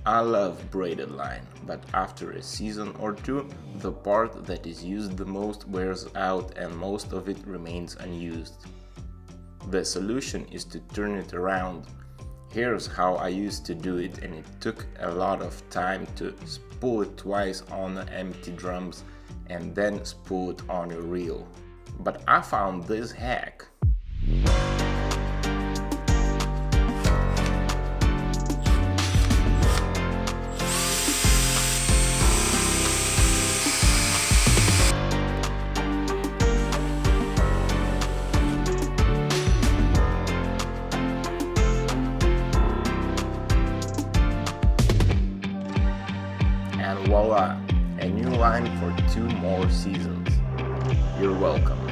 I love braided line, but after a season or two, the part that is used the most wears out and most of it remains unused. The solution is to turn it around. Here's how I used to do it, and it took a lot of time to spool it twice on empty drums and then spool it on a reel. But I found this hack. And voila, a new line for 2 more seasons. You're welcome.